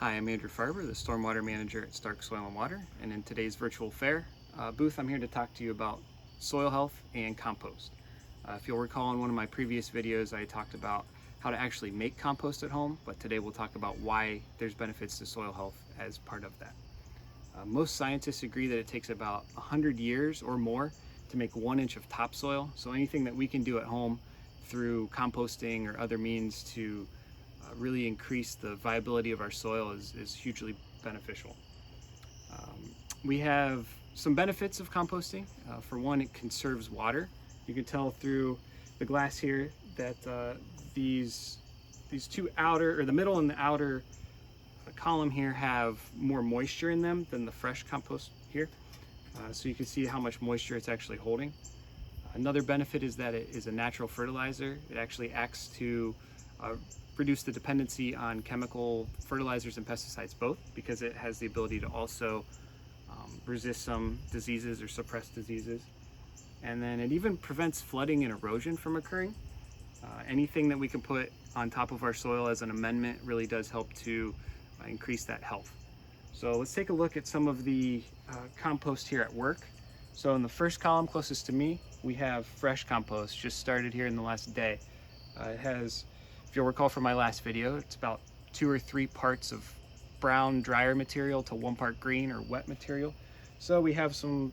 Hi, I'm Andrew Farber, the Stormwater Manager at Stark Soil and Water, and in today's virtual fair booth, I'm here to talk to you about soil health and compost. If you'll recall in one of my previous videos, I talked about how to actually make compost at home, but today we'll talk about why there's benefits to soil health as part of that. Most scientists agree that it takes about 100 years or more to make 1 inch of topsoil, so anything that we can do at home through composting or other means to really increase the viability of our soil is hugely beneficial. We have some benefits of composting. For one, it conserves water. You can tell through the glass here that these two outer, or the middle and the outer column here, have more moisture in them than the fresh compost here. So you can see how much moisture it's actually holding. Another benefit is that it is a natural fertilizer. It actually acts to reduce the dependency on chemical fertilizers and pesticides both, because it has the ability to also resist some diseases or suppress diseases. And then it even prevents flooding and erosion from occurring. Anything that we can put on top of our soil as an amendment really does help to increase that health. So let's take a look at some of the compost here at work. So in the first column closest to me, we have fresh compost, just started here in the last day. It has, if you'll recall from my last video, it's about 2 or 3 parts of brown drier material to 1 part green or wet material. So we have some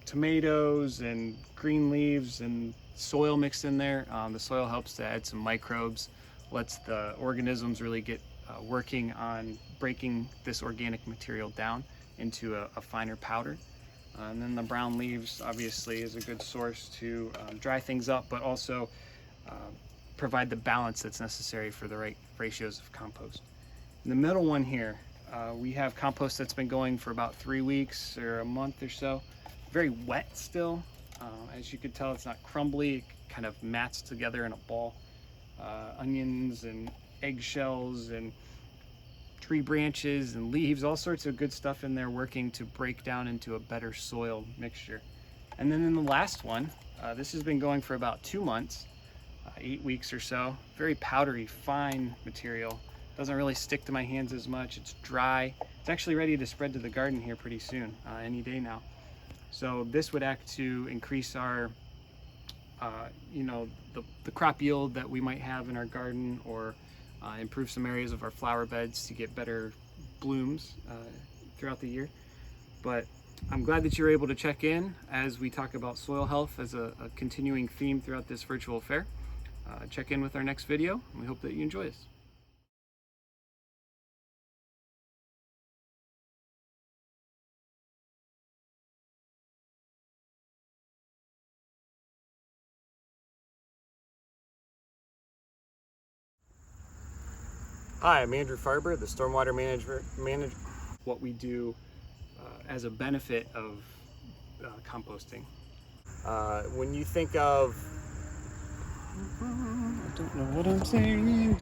tomatoes and green leaves and soil mixed in there. The soil helps to add some microbes, lets the organisms really get working on breaking this organic material down into a finer powder. And then the brown leaves obviously is a good source to dry things up, but also provide the balance that's necessary for the right ratios of compost. In the middle one here, we have compost that's been going for about 3 weeks or a month or so. Very wet still. As you can tell, it's not crumbly, it kind of mats together in a ball. Onions and eggshells and tree branches and leaves, all sorts of good stuff in there working to break down into a better soil mixture. And then in the last one, this has been going for about 2 months. 8 weeks or so. Very powdery, fine material. Doesn't really stick to my hands as much. It's dry. It's actually ready to spread to the garden here pretty soon, any day now. So this would act to increase our, the crop yield that we might have in our garden, or improve some areas of our flower beds to get better blooms throughout the year. But I'm glad that you're able to check in as we talk about soil health as a continuing theme throughout this virtual fair. Check in with our next video, and we hope that you enjoy this. Hi, I'm Andrew Farber, the Stormwater Manager. What we do as a benefit of composting. When you think of, I don't know what I'm saying.